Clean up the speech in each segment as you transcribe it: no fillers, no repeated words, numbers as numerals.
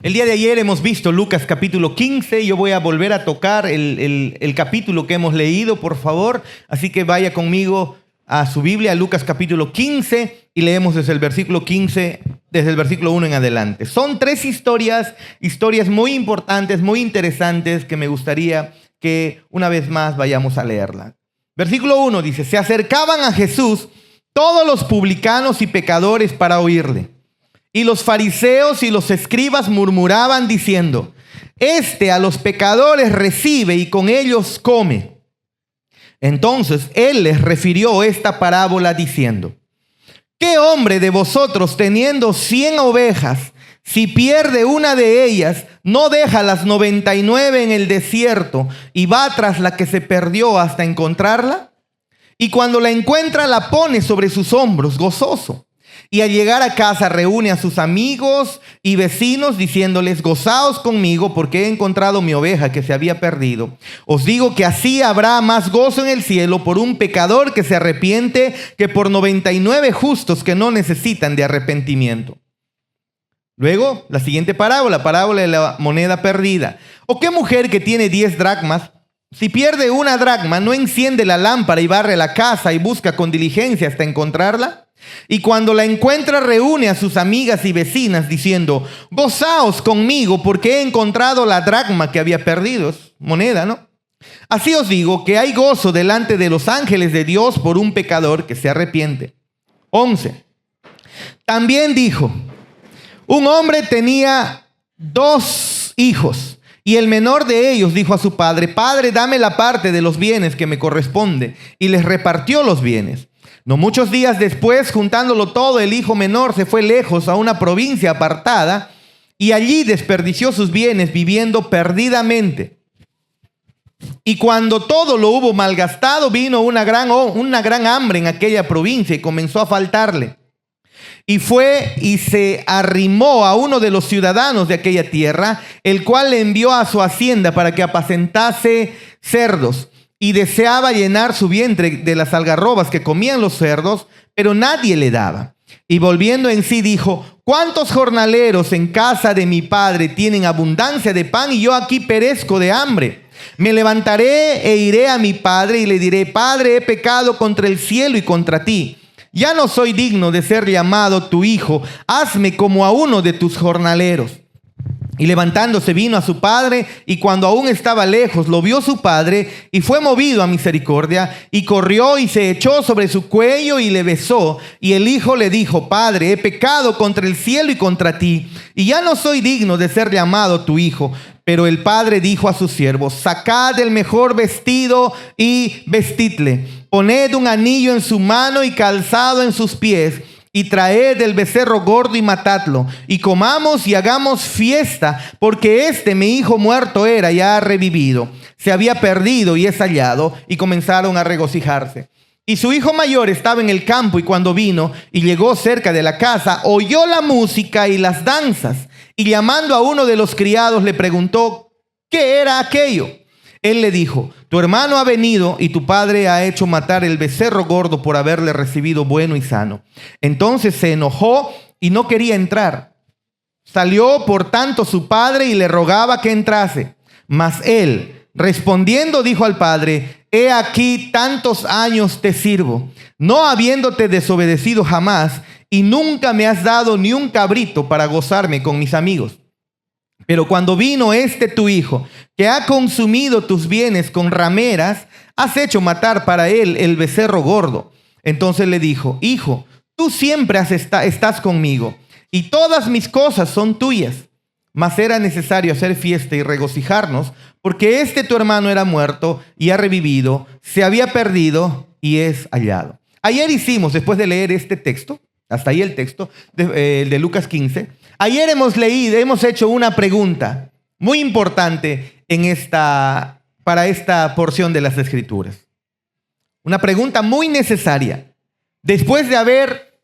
El día de ayer hemos visto Lucas capítulo 15. Yo voy a volver a tocar el capítulo que hemos leído, por favor. Así que vaya conmigo a su Biblia, Lucas capítulo 15, y leemos desde el versículo 15, desde el versículo 1 en adelante. Son tres historias muy importantes, muy interesantes, que me gustaría que una vez más vayamos a leerla. Versículo 1 dice: se acercaban a Jesús todos los publicanos y pecadores para oírle. Y los fariseos y los escribas murmuraban diciendo: Este a los pecadores recibe y con ellos come. Entonces él les refirió esta parábola diciendo: ¿Qué hombre de vosotros, teniendo 100 ovejas, si pierde una de ellas, no deja las 99 en el desierto y va tras la que se perdió hasta encontrarla? Y cuando la encuentra, la pone sobre sus hombros gozoso. Y al llegar a casa reúne a sus amigos y vecinos diciéndoles: gozaos conmigo porque he encontrado mi oveja que se había perdido. Os digo que así habrá más gozo en el cielo por un pecador que se arrepiente que por 99 justos que no necesitan de arrepentimiento. Luego, la siguiente parábola de la moneda perdida. ¿O qué mujer que tiene 10 dracmas, si pierde una dracma, no enciende la lámpara y barre la casa y busca con diligencia hasta encontrarla? Y cuando la encuentra, reúne a sus amigas y vecinas diciendo: gozaos conmigo porque he encontrado la dracma que había perdido. Es moneda, ¿no? Así os digo que hay gozo delante de los ángeles de Dios por un pecador que se arrepiente. 11. También dijo: un hombre tenía 2 hijos. Y el menor de ellos dijo a su padre: Padre, dame la parte de los bienes que me corresponde. Y les repartió los bienes. No muchos días después, juntándolo todo, el hijo menor se fue lejos a una provincia apartada y allí desperdició sus bienes viviendo perdidamente. Y cuando todo lo hubo malgastado, vino una gran hambre en aquella provincia y comenzó a faltarle. Y fue y se arrimó a uno de los ciudadanos de aquella tierra, el cual le envió a su hacienda para que apacentase cerdos. Y deseaba llenar su vientre de las algarrobas que comían los cerdos, pero nadie le daba. Y volviendo en sí dijo: ¿cuántos jornaleros en casa de mi padre tienen abundancia de pan y yo aquí perezco de hambre? Me levantaré e iré a mi padre y le diré: Padre, he pecado contra el cielo y contra ti. Ya no soy digno de ser llamado tu hijo. Hazme como a uno de tus jornaleros. Y levantándose vino a su padre, y cuando aún estaba lejos lo vio su padre, y fue movido a misericordia, y corrió y se echó sobre su cuello y le besó. Y el hijo le dijo: Padre, he pecado contra el cielo y contra ti, y ya no soy digno de ser llamado tu hijo. Pero el padre dijo a sus siervos: sacad el mejor vestido y vestidle, poned un anillo en su mano y calzado en sus pies, y traed el becerro gordo y matadlo, y comamos y hagamos fiesta, porque mi hijo muerto era y ha revivido, se había perdido y es hallado. Y comenzaron a regocijarse. Y su hijo mayor estaba en el campo, y cuando vino y llegó cerca de la casa, oyó la música y las danzas, y llamando a uno de los criados le preguntó: ¿qué era aquello? Él le dijo: tu hermano ha venido y tu padre ha hecho matar el becerro gordo por haberle recibido bueno y sano. Entonces se enojó y no quería entrar. Salió por tanto su padre y le rogaba que entrase. Mas él, respondiendo, dijo al padre: he aquí tantos años te sirvo, no habiéndote desobedecido jamás, y nunca me has dado ni un cabrito para gozarme con mis amigos. Pero cuando vino tu hijo, que ha consumido tus bienes con rameras, has hecho matar para él el becerro gordo. Entonces le dijo: hijo, tú siempre estás conmigo, y todas mis cosas son tuyas. Mas era necesario hacer fiesta y regocijarnos, porque tu hermano era muerto y ha revivido, se había perdido y es hallado. Ayer hicimos, después de leer este texto, hasta ahí el texto de Lucas 15, ayer hemos hecho una pregunta muy importante para esta porción de las Escrituras. Una pregunta muy necesaria. Después de haber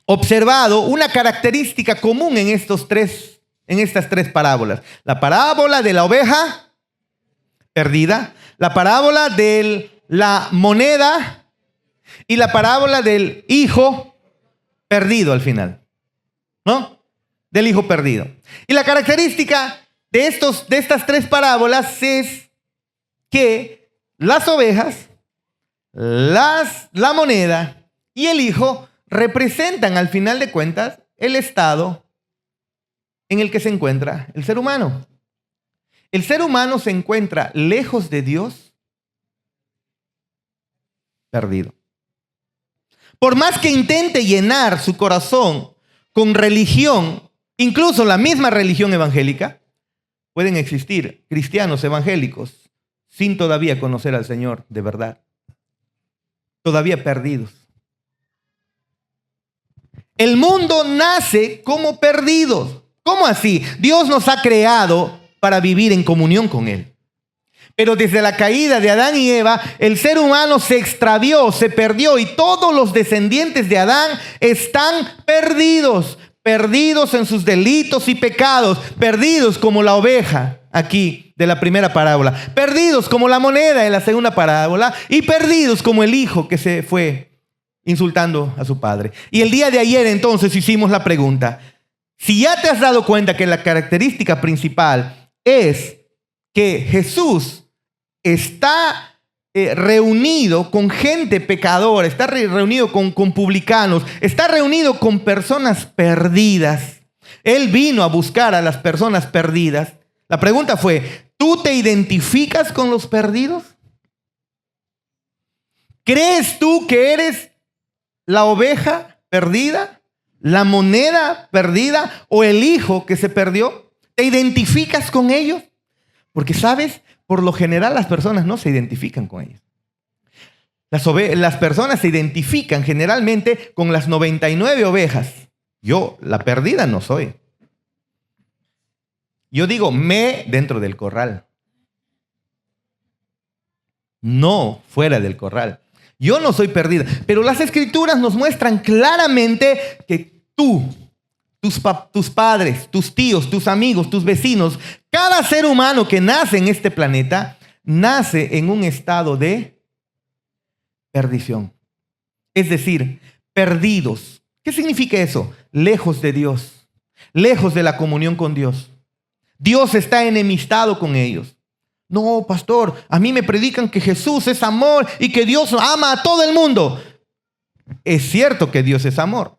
observado una característica común en estas tres parábolas. La parábola de la oveja perdida, la parábola de la moneda y la parábola del hijo perdido al final, ¿no? del hijo perdido. Y la característica de estas tres parábolas es que las ovejas, la moneda y el hijo representan al final de cuentas el estado en el que se encuentra el ser humano. El ser humano se encuentra lejos de Dios, perdido. Por más que intente llenar su corazón con religión, incluso la misma religión evangélica, pueden existir cristianos evangélicos sin todavía conocer al Señor de verdad, todavía perdidos. El mundo nace como perdidos. ¿Cómo así? Dios nos ha creado para vivir en comunión con Él. Pero desde la caída de Adán y Eva, el ser humano se extravió, se perdió y todos los descendientes de Adán están perdidos. Perdidos en sus delitos y pecados. Perdidos como la oveja aquí de la primera parábola. Perdidos como la moneda en la segunda parábola. Y perdidos como el hijo que se fue insultando a su padre. Y el día de ayer entonces hicimos la pregunta. Si ya te has dado cuenta que la característica principal es que Jesús está reunido con gente pecadora, está reunido con publicanos, está reunido con personas perdidas. Él vino a buscar a las personas perdidas. La pregunta fue, ¿tú te identificas con los perdidos? ¿Crees tú que eres la oveja perdida, la moneda perdida o el hijo que se perdió? ¿Te identificas con ellos? Porque, ¿sabes? Por lo general las personas no se identifican con ellos. Las personas se identifican generalmente con las 99 ovejas. Yo, la perdida, no soy. Yo digo dentro del corral. No fuera del corral. Yo no soy perdida. Pero las Escrituras nos muestran claramente que tú, tus padres, tus tíos, tus amigos, tus vecinos, cada ser humano que nace en este planeta, nace en un estado de perdición. Es decir, perdidos. ¿Qué significa eso? Lejos de Dios, lejos de la comunión con Dios. Dios está enemistado con ellos. No, pastor, a mí me predican que Jesús es amor y que Dios ama a todo el mundo. Es cierto que Dios es amor.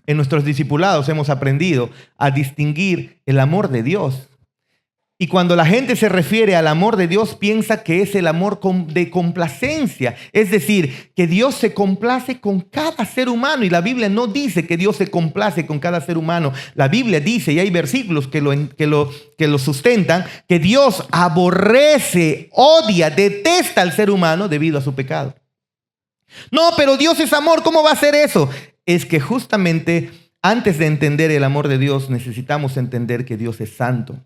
En nuestros discipulados hemos aprendido a distinguir el amor de Dios. Y cuando la gente se refiere al amor de Dios, piensa que es el amor de complacencia. Es decir, que Dios se complace con cada ser humano. Y la Biblia no dice que Dios se complace con cada ser humano. La Biblia dice, y hay versículos que lo sustentan, que Dios aborrece, odia, detesta al ser humano debido a su pecado. No, pero Dios es amor, ¿cómo va a ser eso? Es que justamente antes de entender el amor de Dios, necesitamos entender que Dios es santo.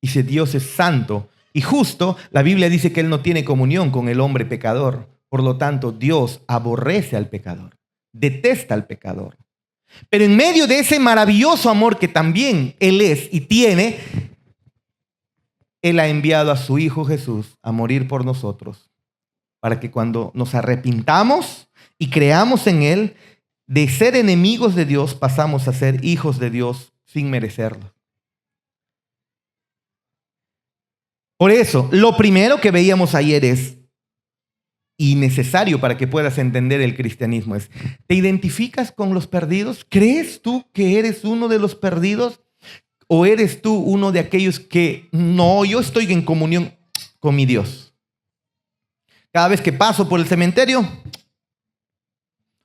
Y si Dios es santo y justo, la Biblia dice que Él no tiene comunión con el hombre pecador. Por lo tanto, Dios aborrece al pecador, detesta al pecador. Pero en medio de ese maravilloso amor que también Él es y tiene, Él ha enviado a su Hijo Jesús a morir por nosotros, para que cuando nos arrepintamos y creamos en Él, de ser enemigos de Dios, pasamos a ser hijos de Dios sin merecerlo. Por eso, lo primero que veíamos ayer es, y necesario para que puedas entender el cristianismo, es, ¿te identificas con los perdidos? ¿Crees tú que eres uno de los perdidos? ¿O eres tú uno de aquellos que, no, yo estoy en comunión con mi Dios? Cada vez que paso por el cementerio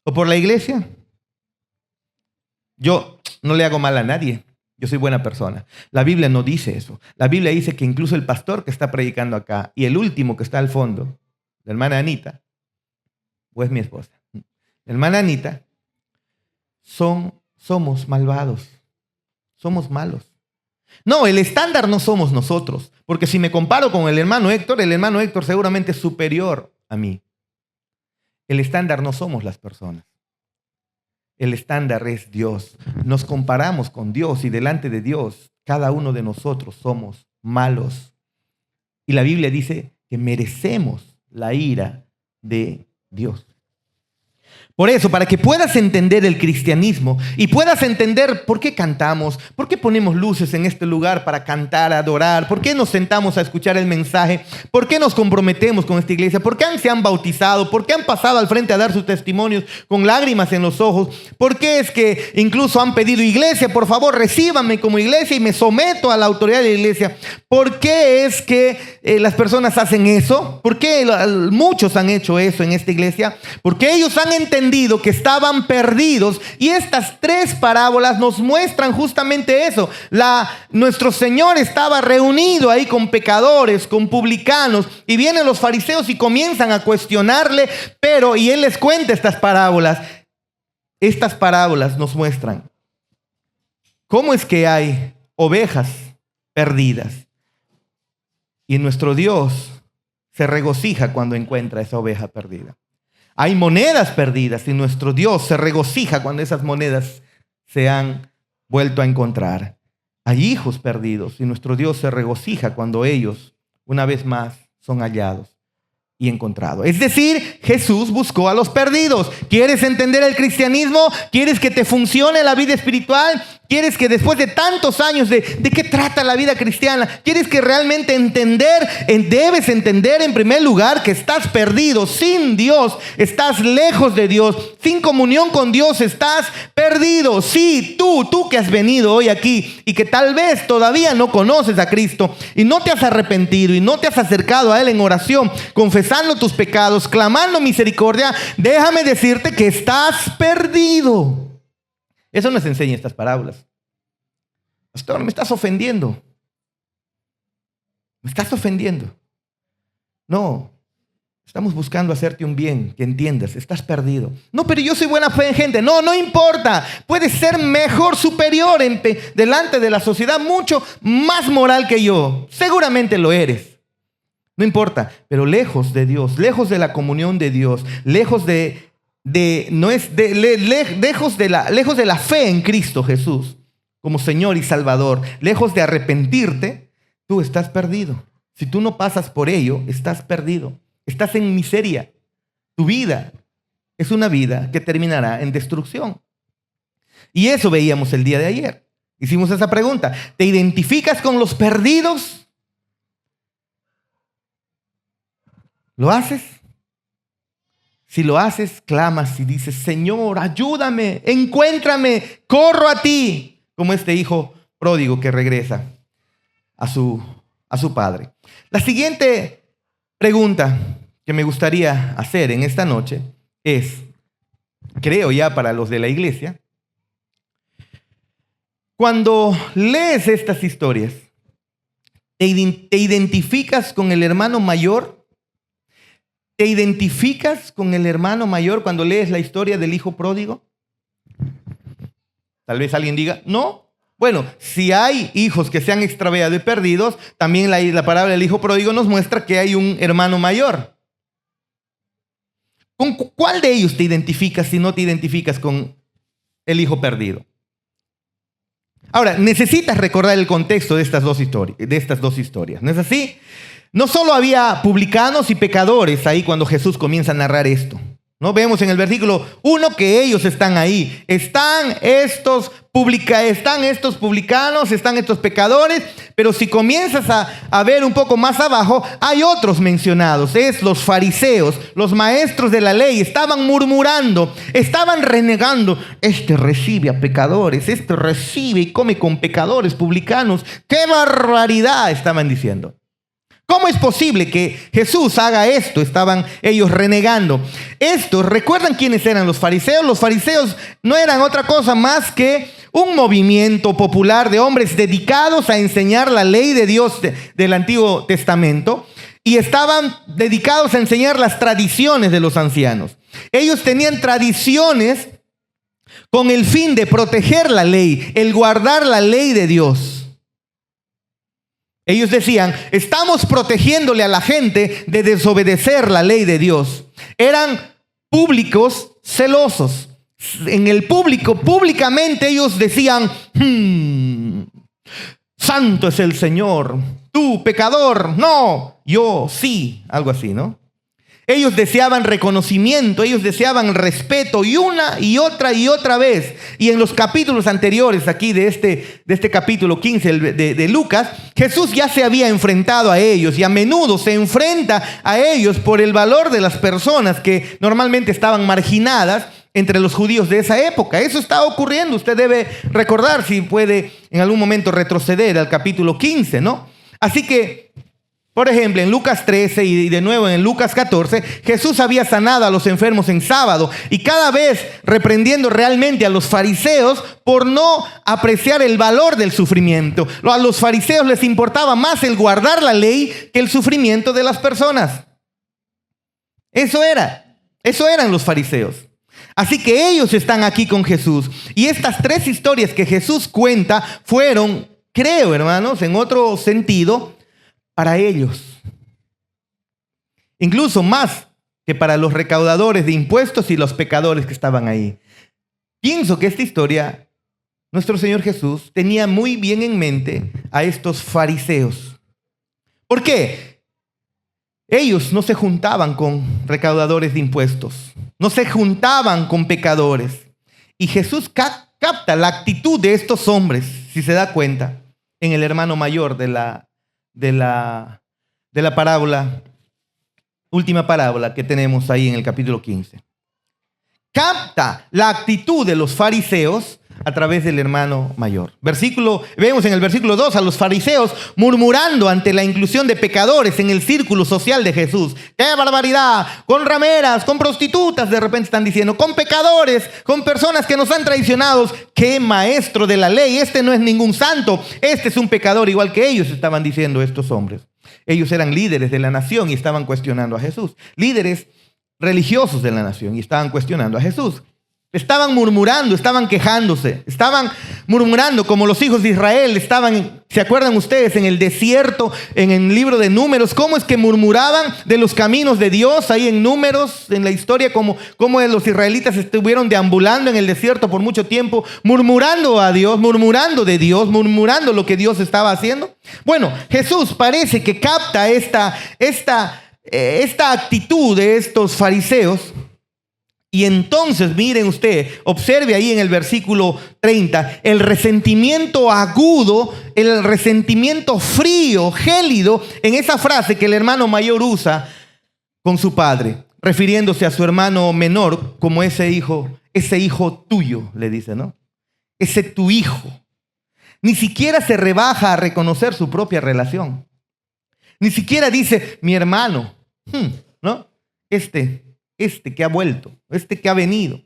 o por la iglesia, yo no le hago mal a nadie. Yo soy buena persona. La Biblia no dice eso. La Biblia dice que incluso el pastor que está predicando acá y el último que está al fondo, la hermana Anita, o es mi esposa, la hermana Anita, somos malvados. Somos malos. No, el estándar no somos nosotros. Porque si me comparo con el hermano Héctor seguramente es superior a mí. El estándar no somos las personas. El estándar es Dios. Nos comparamos con Dios y delante de Dios, cada uno de nosotros somos malos. Y la Biblia dice que merecemos la ira de Dios. Por eso, para que puedas entender el cristianismo y puedas entender por qué cantamos, por qué ponemos luces en este lugar para cantar, adorar, por qué nos sentamos a escuchar el mensaje, por qué nos comprometemos con esta iglesia, por qué se han bautizado, por qué han pasado al frente a dar sus testimonios con lágrimas en los ojos, por qué es que incluso han pedido iglesia, por favor recíbanme como iglesia y me someto a la autoridad de la iglesia. ¿Por qué es que las personas hacen eso? ¿Por qué muchos han hecho eso en esta iglesia? Porque ellos han entendido que estaban perdidos, y estas tres parábolas nos muestran justamente eso. Nuestro Señor estaba reunido ahí con pecadores, con publicanos, y vienen los fariseos y comienzan a cuestionarle, y Él les cuenta estas parábolas. Estas parábolas nos muestran cómo es que hay ovejas perdidas, y nuestro Dios se regocija cuando encuentra esa oveja perdida. Hay monedas perdidas y nuestro Dios se regocija cuando esas monedas se han vuelto a encontrar. Hay hijos perdidos y nuestro Dios se regocija cuando ellos, una vez más, son hallados y encontrados. Es decir, Jesús buscó a los perdidos. ¿Quieres entender el cristianismo? ¿Quieres que te funcione la vida espiritual? ¿Quieres que después de tantos años de qué trata la vida cristiana? ¿Quieres que realmente debes entender en primer lugar que estás perdido sin Dios, estás lejos de Dios, sin comunión con Dios, estás perdido? Sí, tú que has venido hoy aquí y que tal vez todavía no conoces a Cristo y no te has arrepentido y no te has acercado a Él en oración, confesando tus pecados, clamando misericordia, déjame decirte que estás perdido. Eso nos enseña estas parábolas. Pastor, me estás ofendiendo. Me estás ofendiendo. No, estamos buscando hacerte un bien, que entiendas, estás perdido. No, pero yo soy buena gente. No, no importa. Puedes ser mejor, superior delante de la sociedad, mucho más moral que yo. Seguramente lo eres. No importa, pero lejos de Dios, lejos de la comunión de Dios, lejos de la fe en Cristo Jesús como Señor y Salvador, lejos de arrepentirte, tú estás perdido. Si tú no pasas por ello, estás perdido. Estás en miseria. Tu vida es una vida que terminará en destrucción. Y eso veíamos el día de ayer. Hicimos esa pregunta. ¿Te identificas con los perdidos? ¿Lo haces? Si lo haces, clamas y dices, Señor, ayúdame, encuéntrame, corro a ti, como este hijo pródigo que regresa a su padre. La siguiente pregunta que me gustaría hacer en esta noche es, creo ya para los de la iglesia, cuando lees estas historias, ¿te identificas con el hermano mayor? ¿Te identificas con el hermano mayor cuando lees la historia del hijo pródigo? Tal vez alguien diga, no. Bueno, si hay hijos que se han extraviado y perdidos, también la parábola del hijo pródigo nos muestra que hay un hermano mayor. ¿Con cuál de ellos te identificas si no te identificas con el hijo perdido? Ahora, necesitas recordar el contexto de estas dos historias, ¿no es así? No solo había publicanos y pecadores ahí cuando Jesús comienza a narrar esto, ¿no? Vemos en el versículo 1 que ellos están ahí. Están estos publicanos, están estos pecadores, pero si comienzas a ver un poco más abajo, hay otros mencionados. Es los fariseos, los maestros de la ley, estaban murmurando, estaban renegando. Este recibe a pecadores, este recibe y come con pecadores, publicanos. ¡Qué barbaridad!, estaban diciendo. ¿Cómo es posible que Jesús haga esto? Estaban ellos renegando. ¿Recuerdan quiénes eran los fariseos? Los fariseos no eran otra cosa más que un movimiento popular de hombres dedicados a enseñar la ley de Dios del Antiguo Testamento, y estaban dedicados a enseñar las tradiciones de los ancianos. Ellos tenían tradiciones con el fin de proteger la ley, el guardar la ley de Dios. Ellos decían, estamos protegiéndole a la gente de desobedecer la ley de Dios. Eran públicos celosos. En el públicamente ellos decían, santo es el Señor, tú pecador, no, yo sí, algo así, ¿no? Ellos deseaban reconocimiento, ellos deseaban respeto, y una y otra vez. Y en los capítulos anteriores aquí de este capítulo 15 de Lucas, Jesús ya se había enfrentado a ellos, y a menudo se enfrenta a ellos por el valor de las personas que normalmente estaban marginadas entre los judíos de esa época. Eso está ocurriendo. Usted debe recordar, si puede en algún momento retroceder al capítulo 15, ¿no? Así que, por ejemplo, en Lucas 13 y de nuevo en Lucas 14, Jesús había sanado a los enfermos en sábado, y cada vez reprendiendo realmente a los fariseos por no apreciar el valor del sufrimiento. A los fariseos les importaba más el guardar la ley que el sufrimiento de las personas. Eso eran los fariseos. Así que ellos están aquí con Jesús. Y estas tres historias que Jesús cuenta fueron, creo, hermanos, en otro sentido, para ellos. Incluso más que para los recaudadores de impuestos y los pecadores que estaban ahí. Pienso que esta historia, nuestro Señor Jesús tenía muy bien en mente a estos fariseos. ¿Por qué? Ellos no se juntaban con recaudadores de impuestos, no se juntaban con pecadores. Y Jesús capta la actitud de estos hombres, si se da cuenta, en el hermano mayor de la parábola, última parábola que tenemos ahí en el capítulo 15. Capta la actitud de los fariseos a través del hermano mayor. Vemos en el versículo 2 a los fariseos murmurando ante la inclusión de pecadores en el círculo social de Jesús. ¡Qué barbaridad! Con rameras, con prostitutas, de repente están diciendo, con pecadores, con personas que nos han traicionado. ¡Qué maestro de la ley! Este no es ningún santo, este es un pecador igual que ellos, estaban diciendo estos hombres. Ellos eran líderes de la nación y estaban cuestionando a Jesús. Líderes religiosos de la nación y estaban cuestionando a Jesús. Estaban murmurando, estaban quejándose, estaban murmurando como los hijos de Israel estaban, ¿se acuerdan ustedes en el desierto, en el libro de Números? ¿Cómo es que murmuraban de los caminos de Dios ahí en Números, en la historia, cómo los israelitas estuvieron deambulando en el desierto por mucho tiempo, murmurando a Dios, murmurando de Dios, murmurando lo que Dios estaba haciendo? Bueno, Jesús parece que capta esta actitud de estos fariseos. Y entonces, miren usted, observe ahí en el versículo 30, el resentimiento agudo, el resentimiento frío, gélido, en esa frase que el hermano mayor usa con su padre, refiriéndose a su hermano menor como ese hijo tuyo, le dice, ¿no? Ese tu hijo. Ni siquiera se rebaja a reconocer su propia relación. Ni siquiera dice, mi hermano, ¿no? Este que ha vuelto, este que ha venido.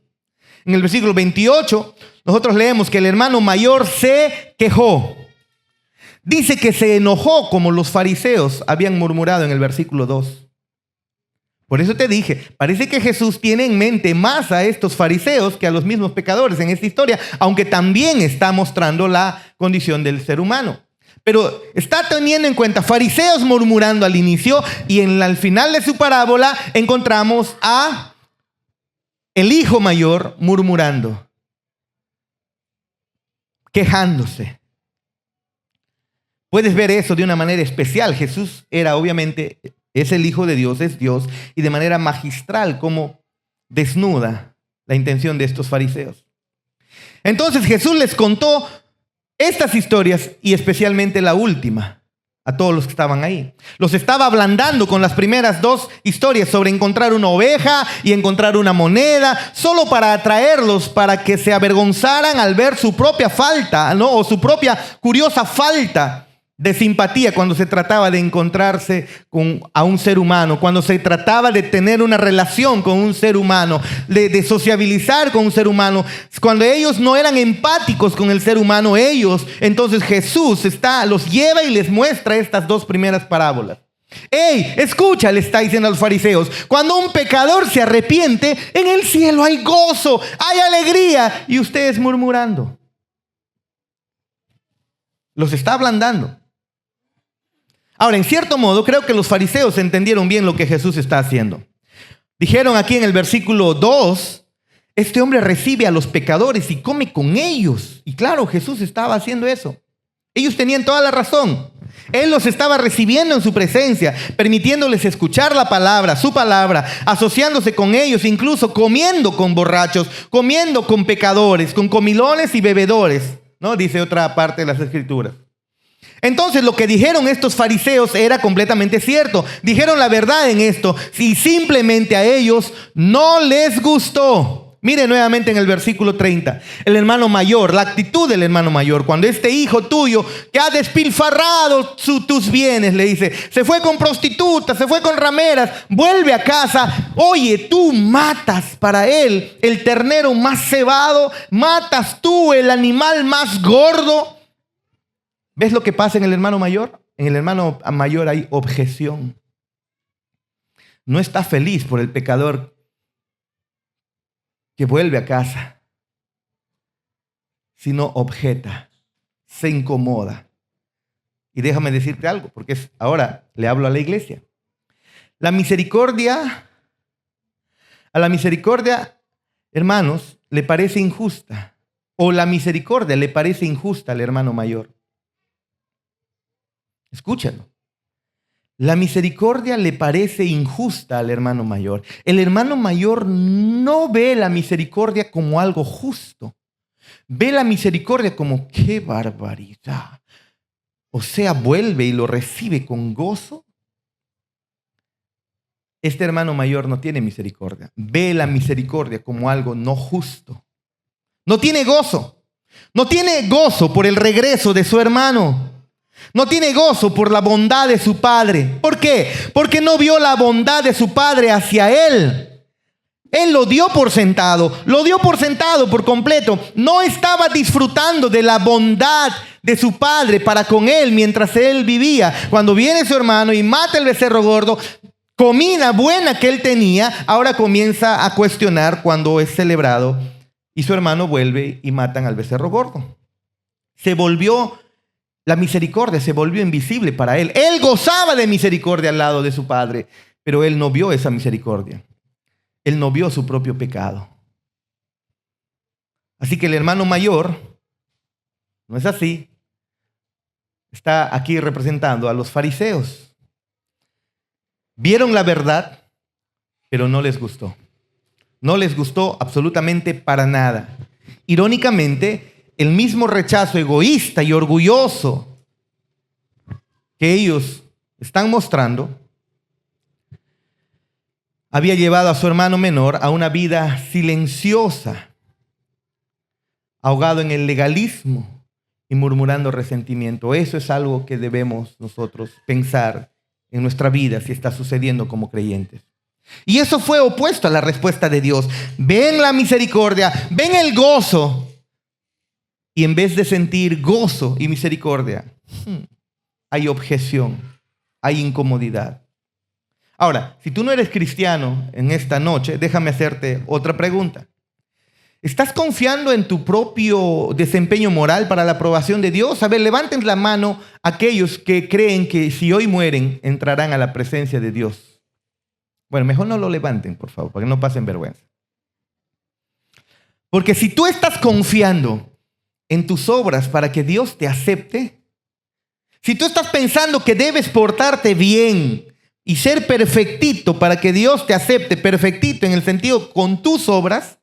En el versículo 28, nosotros leemos que el hermano mayor se quejó. Dice que se enojó como los fariseos habían murmurado en el versículo 2. Por eso te dije, parece que Jesús tiene en mente más a estos fariseos que a los mismos pecadores en esta historia, aunque también está mostrando la condición del ser humano. Pero está teniendo en cuenta fariseos murmurando al inicio, y al final de su parábola encontramos a el hijo mayor murmurando, quejándose. Puedes ver eso de una manera especial. Jesús es el Hijo de Dios, es Dios, y de manera magistral como desnuda la intención de estos fariseos. Entonces Jesús les contó estas historias, y especialmente la última, a todos los que estaban ahí. Los estaba ablandando con las primeras dos historias sobre encontrar una oveja y encontrar una moneda, solo para atraerlos, para que se avergonzaran al ver su propia falta, ¿no? O su propia curiosa falta de simpatía cuando se trataba de encontrarse a un ser humano, cuando se trataba de tener una relación con un ser humano, de sociabilizar con un ser humano. Cuando ellos no eran empáticos con el ser humano, entonces Jesús los lleva y les muestra estas dos primeras parábolas. ¡Ey, escucha!, le está diciendo a los fariseos. Cuando un pecador se arrepiente, en el cielo hay gozo, hay alegría, y ustedes murmurando. Los está ablandando. Ahora, en cierto modo, creo que los fariseos entendieron bien lo que Jesús está haciendo. Dijeron aquí en el versículo 2, este hombre recibe a los pecadores y come con ellos. Y claro, Jesús estaba haciendo eso. Ellos tenían toda la razón. Él los estaba recibiendo en su presencia, permitiéndoles escuchar la palabra, su palabra, asociándose con ellos, incluso comiendo con borrachos, comiendo con pecadores, con comilones y bebedores, ¿no? Dice otra parte de las Escrituras. Entonces lo que dijeron estos fariseos era completamente cierto. Dijeron la verdad en esto y simplemente a ellos no les gustó. Mire nuevamente en el versículo 30, el hermano mayor, la actitud del hermano mayor. Cuando este hijo tuyo que ha despilfarrado tus bienes, le dice, se fue con prostitutas, se fue con rameras, vuelve a casa. Oye, tú matas para él el ternero más cebado, matas tú el animal más gordo. ¿Ves lo que pasa en el hermano mayor? En el hermano mayor hay objeción. No está feliz por el pecador que vuelve a casa, sino objeta, se incomoda. Y déjame decirte algo, porque ahora le hablo a la iglesia. A la misericordia, hermanos, le parece injusta, o la misericordia le parece injusta al hermano mayor. Escúchalo. La misericordia le parece injusta al hermano mayor. El hermano mayor no ve la misericordia como algo justo. Ve la misericordia como ¡qué barbaridad! O sea, vuelve y lo recibe con gozo. Este hermano mayor no tiene misericordia. Ve la misericordia como algo no justo. No tiene gozo. No tiene gozo por el regreso de su hermano. No tiene gozo por la bondad de su padre. ¿Por qué? Porque no vio la bondad de su padre hacia él. Él lo dio por sentado por completo. No estaba disfrutando de la bondad de su padre para con él mientras él vivía. Cuando viene su hermano y mata el becerro gordo, comida buena que él tenía, ahora comienza a cuestionar cuando es celebrado y su hermano vuelve y matan al becerro gordo. La misericordia se volvió invisible para él. Él gozaba de misericordia al lado de su padre, pero él no vio esa misericordia. Él no vio su propio pecado. Así que el hermano mayor, no es así, está aquí representando a los fariseos. Vieron la verdad, pero no les gustó. No les gustó absolutamente para nada. Irónicamente, el mismo rechazo egoísta y orgulloso que ellos están mostrando había llevado a su hermano menor a una vida silenciosa, ahogado en el legalismo y murmurando resentimiento. Eso es algo que debemos nosotros pensar en nuestra vida si está sucediendo como creyentes. Y eso fue opuesto a la respuesta de Dios. Ven la misericordia, ven el gozo. Y en vez de sentir gozo y misericordia, hay objeción, hay incomodidad. Ahora, si tú no eres cristiano en esta noche, déjame hacerte otra pregunta. ¿Estás confiando en tu propio desempeño moral para la aprobación de Dios? A ver, levanten la mano aquellos que creen que si hoy mueren, entrarán a la presencia de Dios. Bueno, mejor no lo levanten, por favor, para que no pasen vergüenza. Porque si tú estás confiando en tus obras para que Dios te acepte, si tú estás pensando que debes portarte bien y ser perfectito para que Dios te acepte, perfectito en el sentido con tus obras,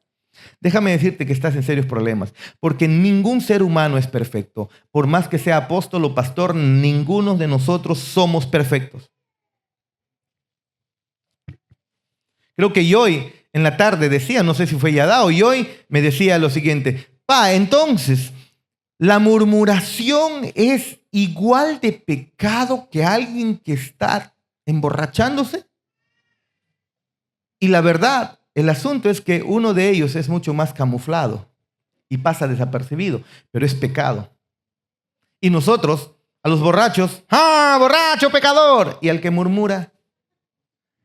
déjame decirte que estás en serios problemas, porque ningún ser humano es perfecto. Por más que sea apóstol o pastor, ninguno de nosotros somos perfectos. Creo que hoy en la tarde decía, no sé si fue Yadao, y hoy me decía lo siguiente: entonces, ¿la murmuración es igual de pecado que alguien que está emborrachándose? Y la verdad, el asunto es que uno de ellos es mucho más camuflado y pasa desapercibido, pero es pecado. Y nosotros, a los borrachos, borracho, pecador, y al que murmura,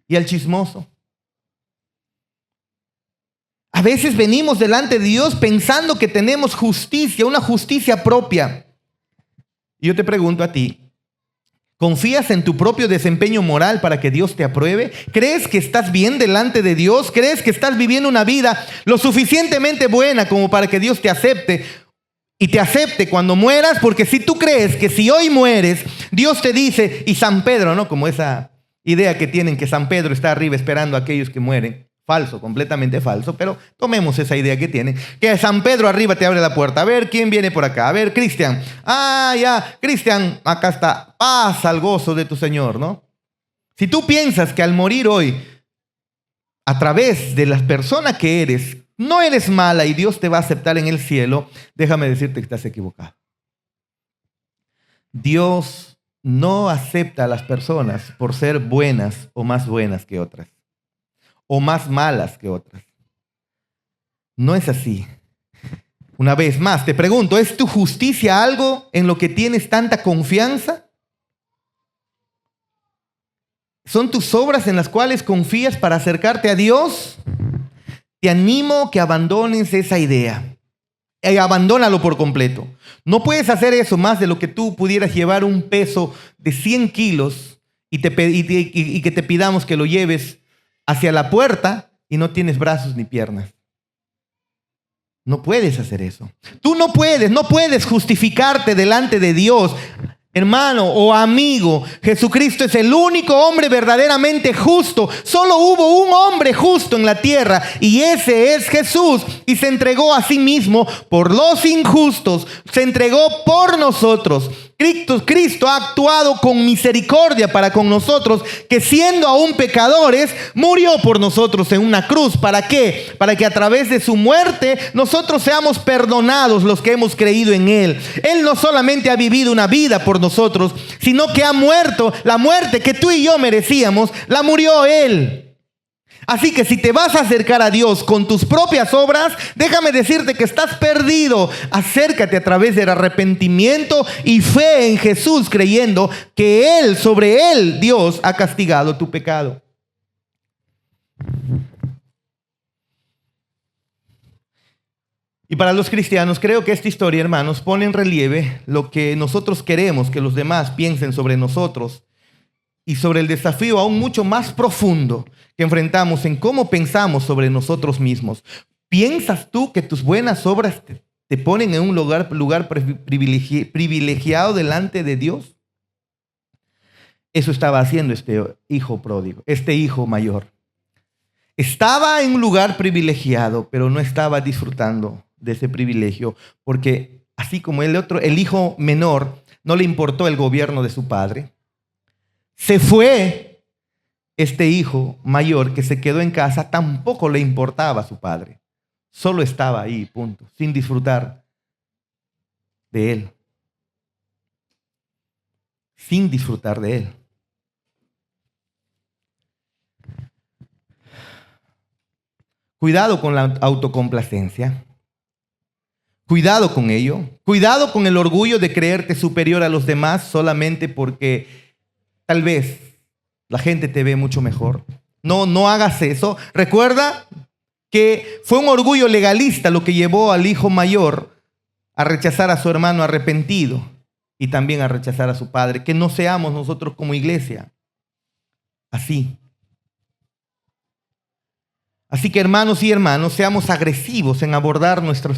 y al chismoso. A veces venimos delante de Dios pensando que tenemos justicia, una justicia propia. Y yo te pregunto a ti, ¿confías en tu propio desempeño moral para que Dios te apruebe? ¿Crees que estás bien delante de Dios? ¿Crees que estás viviendo una vida lo suficientemente buena como para que Dios te acepte? y te acepte cuando mueras, porque si tú crees que si hoy mueres, Dios te dice, y San Pedro, ¿no? Como esa idea que tienen que San Pedro está arriba esperando a aquellos que mueren. Falso, completamente falso, pero tomemos esa idea que tienen, que San Pedro arriba te abre la puerta. A ver, ¿quién viene por acá? A ver, Cristian. Ah, ya, Cristian, acá está. Pasa al gozo de tu Señor, ¿no? Si tú piensas que al morir hoy, a través de la persona que eres, no eres mala y Dios te va a aceptar en el cielo, déjame decirte que estás equivocado. Dios no acepta a las personas por ser buenas o más buenas que otras, o más malas que otras. No es así. Una vez más, te pregunto, ¿es tu justicia algo en lo que tienes tanta confianza? ¿Son tus obras en las cuales confías para acercarte a Dios? Te animo que abandones esa idea. Abandónalo por completo. No puedes hacer eso más de lo que tú pudieras llevar un peso de 100 kilos y que te pidamos que lo lleves hacia la puerta y no tienes brazos ni piernas. No puedes hacer eso. Tú no puedes justificarte delante de Dios. Hermano o amigo, Jesucristo es el único hombre verdaderamente justo. Solo hubo un hombre justo en la tierra y ese es Jesús. Y se entregó a sí mismo por los injustos. Se entregó por nosotros. Cristo ha actuado con misericordia para con nosotros, que siendo aún pecadores, murió por nosotros en una cruz. ¿Para qué? Para que a través de su muerte nosotros seamos perdonados los que hemos creído en Él. Él no solamente ha vivido una vida por nosotros, sino que ha muerto. La muerte que tú y yo merecíamos, la murió Él. Así que si te vas a acercar a Dios con tus propias obras, déjame decirte que estás perdido. Acércate a través del arrepentimiento y fe en Jesús, creyendo que sobre Él, Dios ha castigado tu pecado. Y para los cristianos, creo que esta historia, hermanos, pone en relieve lo que nosotros queremos que los demás piensen sobre nosotros y sobre el desafío aún mucho más profundo que enfrentamos en cómo pensamos sobre nosotros mismos. ¿Piensas tú que tus buenas obras te ponen en un lugar privilegiado delante de Dios? Eso estaba haciendo este hijo pródigo, este hijo mayor. Estaba en un lugar privilegiado, pero no estaba disfrutando de ese privilegio, porque así como el hijo menor, no le importó el gobierno de su padre. Se fue este hijo mayor que se quedó en casa, tampoco le importaba a su padre. Solo estaba ahí, punto, sin disfrutar de él. Sin disfrutar de él. Cuidado con la autocomplacencia. Cuidado con ello. Cuidado con el orgullo de creerte superior a los demás solamente porque tal vez la gente te ve mucho mejor. No hagas eso. Recuerda que fue un orgullo legalista lo que llevó al hijo mayor a rechazar a su hermano arrepentido y también a rechazar a su padre. Que no seamos nosotros como iglesia así. Así que hermanos y hermanas, seamos agresivos en abordar nuestro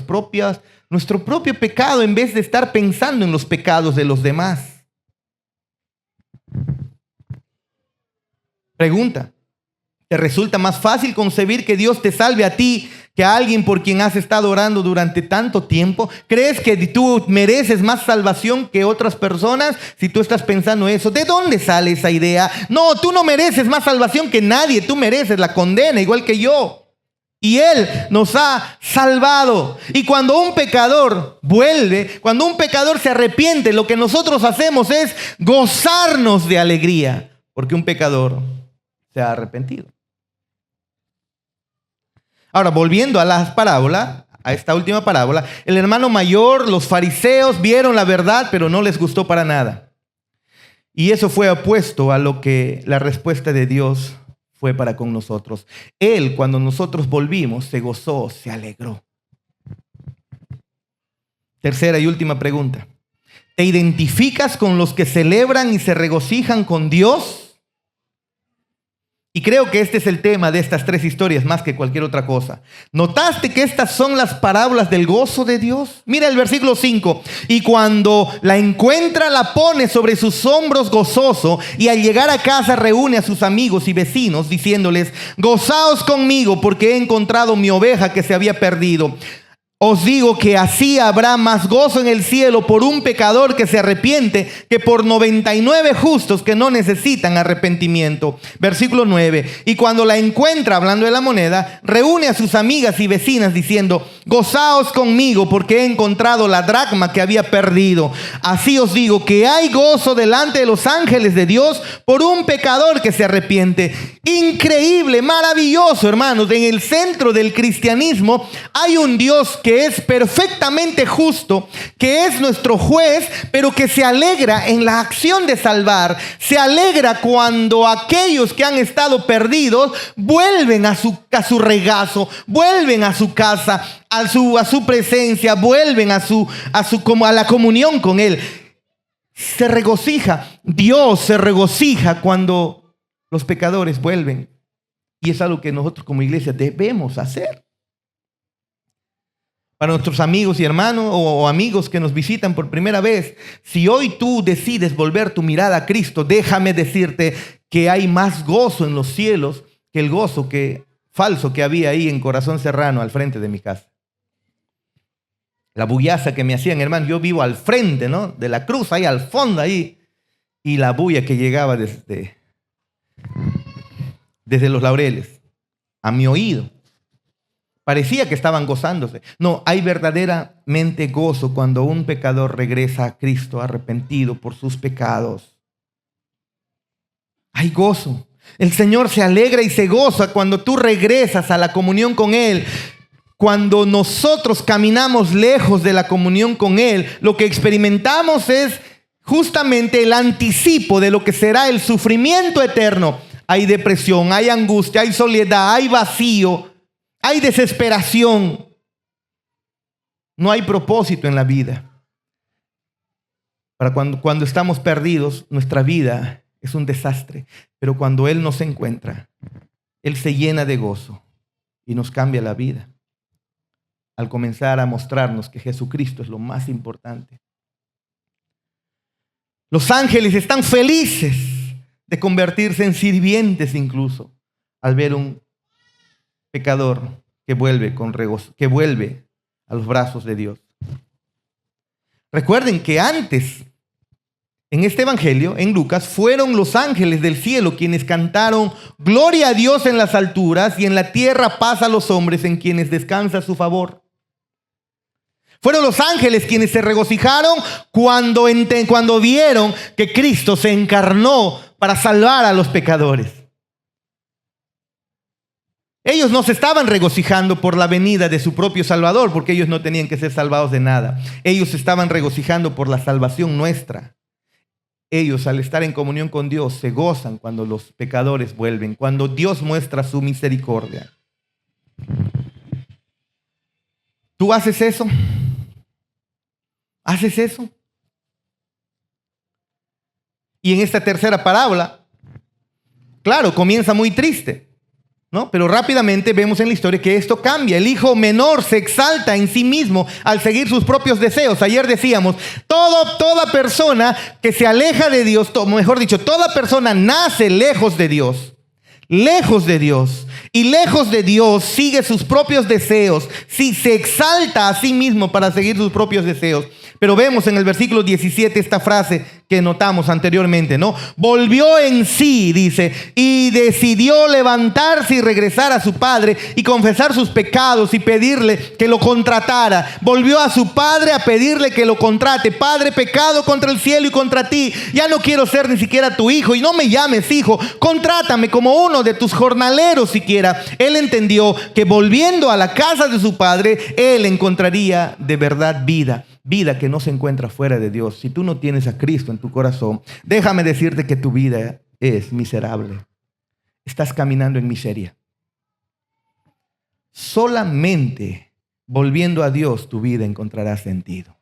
propio pecado en vez de estar pensando en los pecados de los demás. Pregunta, ¿te resulta más fácil concebir que Dios te salve a ti que a alguien por quien has estado orando durante tanto tiempo? ¿Crees que tú mereces más salvación que otras personas? Si tú estás pensando eso, ¿de dónde sale esa idea? No, tú no mereces más salvación que nadie. Tú mereces la condena igual que yo. Y Él nos ha salvado. Y cuando un pecador vuelve, cuando un pecador se arrepiente, lo que nosotros hacemos es gozarnos de alegría, porque un pecador se ha arrepentido. Ahora, volviendo a la parábola, a esta última parábola, el hermano mayor, los fariseos vieron la verdad, pero no les gustó para nada. Y eso fue opuesto a lo que la respuesta de Dios fue para con nosotros. Él, cuando nosotros volvimos, se gozó, se alegró. Tercera y última pregunta. ¿Te identificas con los que celebran y se regocijan con Dios? Y creo que este es el tema de estas tres historias más que cualquier otra cosa. ¿Notaste que estas son las parábolas del gozo de Dios? Mira el versículo 5. Y cuando la encuentra, la pone sobre sus hombros gozoso, y al llegar a casa reúne a sus amigos y vecinos, diciéndoles: gozaos conmigo, porque he encontrado mi oveja que se había perdido. Os digo que así habrá más gozo en el cielo por un pecador que se arrepiente que por 99 justos que no necesitan arrepentimiento. Versículo 9. Y cuando la encuentra, hablando de la moneda, reúne a sus amigas y vecinas diciendo: gozaos conmigo, porque he encontrado la dracma que había perdido. Así os digo que hay gozo delante de los ángeles de Dios por un pecador que se arrepiente. Increíble, maravilloso, hermanos. En el centro del cristianismo hay un Dios que es perfectamente justo, que es nuestro juez, pero que se alegra en la acción de salvar. Se alegra cuando aquellos que han estado perdidos vuelven a su regazo, vuelven a su casa, a su presencia, vuelven como a la comunión con Él. Se regocija. Dios se regocija cuando los pecadores vuelven. Y es algo que nosotros como iglesia debemos hacer. Para nuestros amigos y hermanos o amigos que nos visitan por primera vez, si hoy tú decides volver tu mirada a Cristo, déjame decirte que hay más gozo en los cielos que el gozo falso que había ahí en Corazón Serrano, al frente de mi casa. La bullaza que me hacían, hermano, yo vivo al frente, ¿no?, de la cruz, ahí al fondo, ahí, y la bulla que llegaba desde los Laureles a mi oído. Parecía que estaban gozándose. No, hay verdaderamente gozo cuando un pecador regresa a Cristo arrepentido por sus pecados. Hay gozo. El Señor se alegra y se goza cuando tú regresas a la comunión con Él. Cuando nosotros caminamos lejos de la comunión con Él, lo que experimentamos es justamente el anticipo de lo que será el sufrimiento eterno. Hay depresión, hay angustia, hay soledad, hay vacío. Hay desesperación. No hay propósito en la vida. Para cuando estamos perdidos, nuestra vida es un desastre. Pero cuando Él nos encuentra, Él se llena de gozo y nos cambia la vida. Al comenzar a mostrarnos que Jesucristo es lo más importante. Los ángeles están felices de convertirse en sirvientes incluso al ver un pecador que vuelve a los brazos de Dios. Recuerden que antes, en este evangelio, en Lucas, fueron los ángeles del cielo quienes cantaron: gloria a Dios en las alturas y en la tierra paz a los hombres en quienes descansa su favor. Fueron los ángeles quienes se regocijaron cuando vieron que Cristo se encarnó para salvar a los pecadores. Ellos no se estaban regocijando por la venida de su propio Salvador, porque ellos no tenían que ser salvados de nada. Ellos se estaban regocijando por la salvación nuestra. Ellos, al estar en comunión con Dios, se gozan cuando los pecadores vuelven, cuando Dios muestra su misericordia. ¿Tú haces eso? ¿Haces eso? Y en esta tercera parábola, claro, comienza muy triste, ¿no? Pero rápidamente vemos en la historia que esto cambia. El hijo menor se exalta en sí mismo al seguir sus propios deseos. Ayer decíamos, toda persona que se aleja de Dios, mejor dicho, toda persona nace lejos de Dios. Lejos de Dios. Y lejos de Dios sigue sus propios deseos. Sí, se exalta a sí mismo para seguir sus propios deseos. Pero vemos en el versículo 17 esta frase que notamos anteriormente, ¿no? Volvió en sí, dice, y decidió levantarse y regresar a su padre y confesar sus pecados y pedirle que lo contratara. Volvió a su padre a pedirle que lo contrate. Padre, pecado contra el cielo y contra ti. Ya no quiero ser ni siquiera tu hijo y no me llames hijo. Contrátame como uno de tus jornaleros siquiera. Él entendió que volviendo a la casa de su padre, él encontraría de verdad vida. Vida que no se encuentra fuera de Dios. Si tú no tienes a Cristo en tu corazón, déjame decirte que tu vida es miserable. Estás caminando en miseria. Solamente volviendo a Dios tu vida encontrará sentido.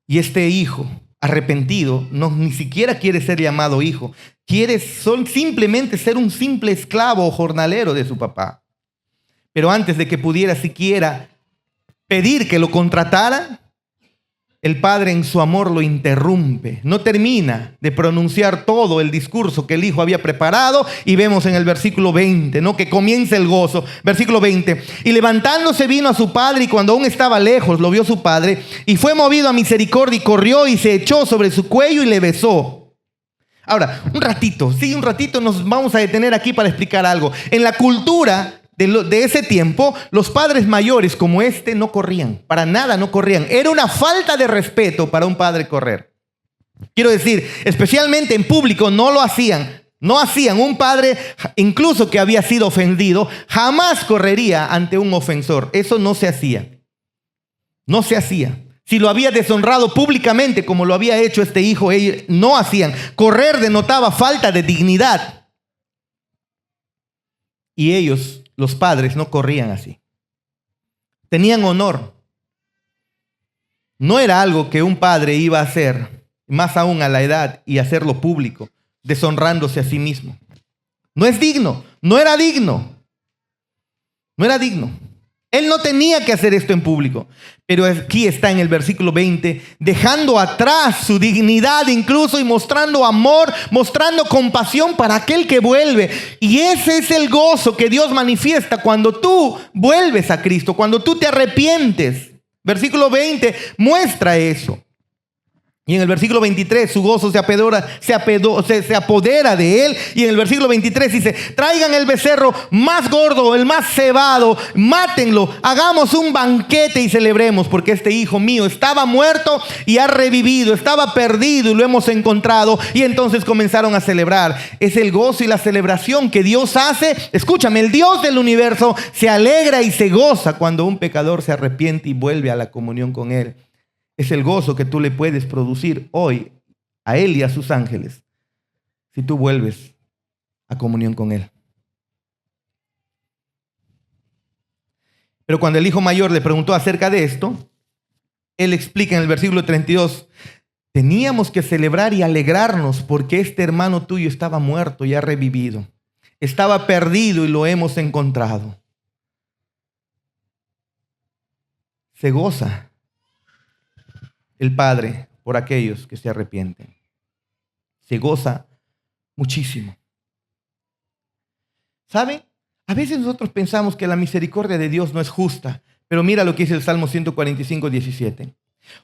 Y este hijo arrepentido, no, ni siquiera quiere ser llamado hijo. Quiere simplemente ser un simple esclavo o jornalero de su papá. Pero antes de que pudiera siquiera pedir que lo contratara, el padre en su amor lo interrumpe. No termina de pronunciar todo el discurso que el hijo había preparado y vemos en el versículo 20, ¿no? Que comienza el gozo. Versículo 20. Y levantándose vino a su padre y cuando aún estaba lejos lo vio su padre y fue movido a misericordia y corrió y se echó sobre su cuello y le besó. Ahora, un ratito nos vamos a detener aquí para explicar algo. En la cultura de ese tiempo, los padres mayores como este no corrían, para nada no corrían. Era una falta de respeto para un padre correr. Quiero decir, especialmente en público no lo hacían. No hacían. Un padre, incluso que había sido ofendido, jamás correría ante un ofensor. Eso no se hacía. No se hacía. Si lo había deshonrado públicamente como lo había hecho este hijo, ellos no hacían. Correr denotaba falta de dignidad. Y ellos, los padres, no corrían así. Tenían honor. No era algo que un padre iba a hacer, más aún a la edad, y hacerlo público, deshonrándose a sí mismo. No es digno, no era digno. No era digno. Él no tenía que hacer esto en público. Pero aquí está en el versículo 20, dejando atrás su dignidad incluso y mostrando amor, mostrando compasión para aquel que vuelve. Y ese es el gozo que Dios manifiesta cuando tú vuelves a Cristo, cuando tú te arrepientes. Versículo 20 muestra eso. Y en el versículo 23 su gozo se apodera de él. Y en el versículo 23 dice, traigan el becerro más gordo, el más cebado, mátenlo, hagamos un banquete y celebremos, porque este hijo mío estaba muerto y ha revivido, estaba perdido y lo hemos encontrado. Y entonces comenzaron a celebrar. Es el gozo y la celebración que Dios hace. Escúchame, el Dios del universo se alegra y se goza cuando un pecador se arrepiente y vuelve a la comunión con él. Es el gozo que tú le puedes producir hoy a Él y a sus ángeles si tú vuelves a comunión con Él. Pero cuando el hijo mayor le preguntó acerca de esto, Él explica en el versículo 32, teníamos que celebrar y alegrarnos porque este hermano tuyo estaba muerto y ha revivido. Estaba perdido y lo hemos encontrado. Se goza el Padre por aquellos que se arrepienten. Se goza muchísimo. ¿Saben? A veces nosotros pensamos que la misericordia de Dios no es justa, pero mira lo que dice el Salmo 145, 17.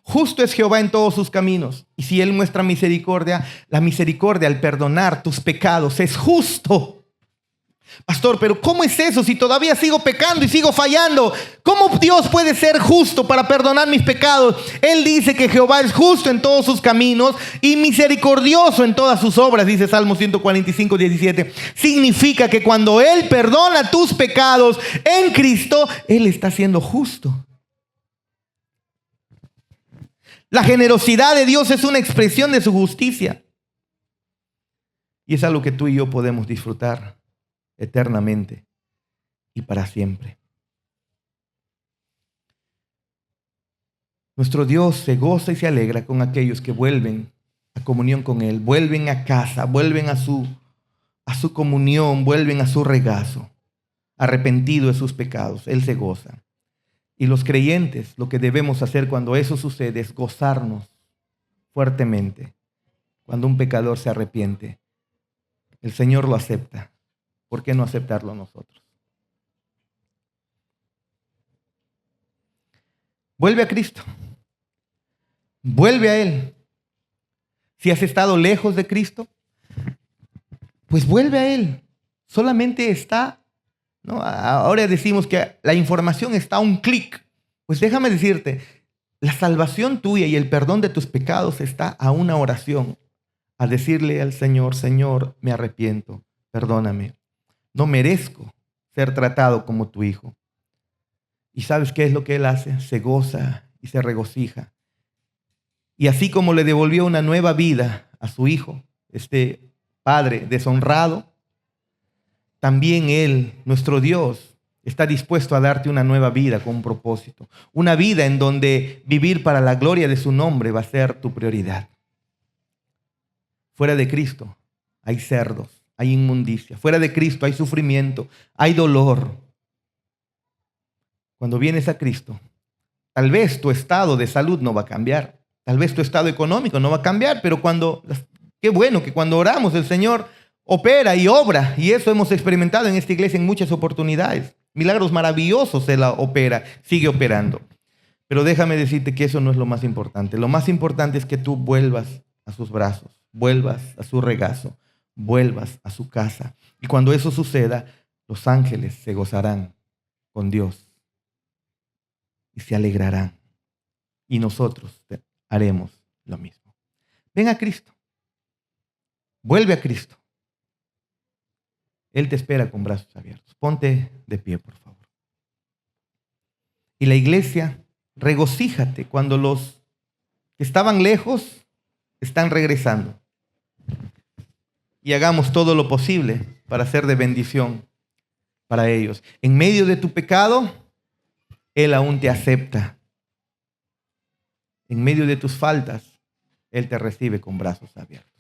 Justo es Jehová en todos sus caminos, y si Él muestra misericordia, la misericordia al perdonar tus pecados es justo. Pastor, pero ¿cómo es eso si todavía sigo pecando y sigo fallando? ¿Cómo Dios puede ser justo para perdonar mis pecados? Él dice que Jehová es justo en todos sus caminos y misericordioso en todas sus obras, dice Salmo 145, 17. Significa que cuando Él perdona tus pecados en Cristo, Él está siendo justo. La generosidad de Dios es una expresión de su justicia. Y es algo que tú y yo podemos disfrutar eternamente y para siempre. Nuestro Dios se goza y se alegra con aquellos que vuelven a comunión con Él, vuelven a casa, vuelven a su comunión, vuelven a su regazo, arrepentido de sus pecados. Él se goza. Y los creyentes, lo que debemos hacer cuando eso sucede es gozarnos fuertemente. Cuando un pecador se arrepiente, el Señor lo acepta. ¿Por qué no aceptarlo nosotros? Vuelve a Cristo. Vuelve a Él. Si has estado lejos de Cristo, pues vuelve a Él. Solamente está, ¿no? Ahora decimos que la información está a un clic. Pues déjame decirte, la salvación tuya y el perdón de tus pecados está a una oración. A decirle al Señor, Señor, me arrepiento, perdóname. No merezco ser tratado como tu hijo. ¿Y sabes qué es lo que Él hace? Se goza y se regocija. Y así como le devolvió una nueva vida a su hijo, este padre deshonrado, también Él, nuestro Dios, está dispuesto a darte una nueva vida con un propósito. Una vida en donde vivir para la gloria de su nombre va a ser tu prioridad. Fuera de Cristo hay cerdos, hay inmundicia. Fuera de Cristo hay sufrimiento, hay dolor. Cuando vienes a Cristo, tal vez tu estado de salud no va a cambiar. Tal vez tu estado económico no va a cambiar, pero qué bueno que cuando oramos el Señor opera y obra. Y eso hemos experimentado en esta iglesia en muchas oportunidades. Milagros maravillosos Él opera, sigue operando. Pero déjame decirte que eso no es lo más importante. Lo más importante es que tú vuelvas a sus brazos, vuelvas a su regazo, vuelvas a su casa. Y cuando eso suceda, los ángeles se gozarán con Dios y se alegrarán. Y nosotros haremos lo mismo. Ven a Cristo. Vuelve a Cristo. Él te espera con brazos abiertos. Ponte de pie, por favor. Y la iglesia, regocíjate cuando los que estaban lejos están regresando. Y hagamos todo lo posible para ser de bendición para ellos. En medio de tu pecado, Él aún te acepta. En medio de tus faltas, Él te recibe con brazos abiertos.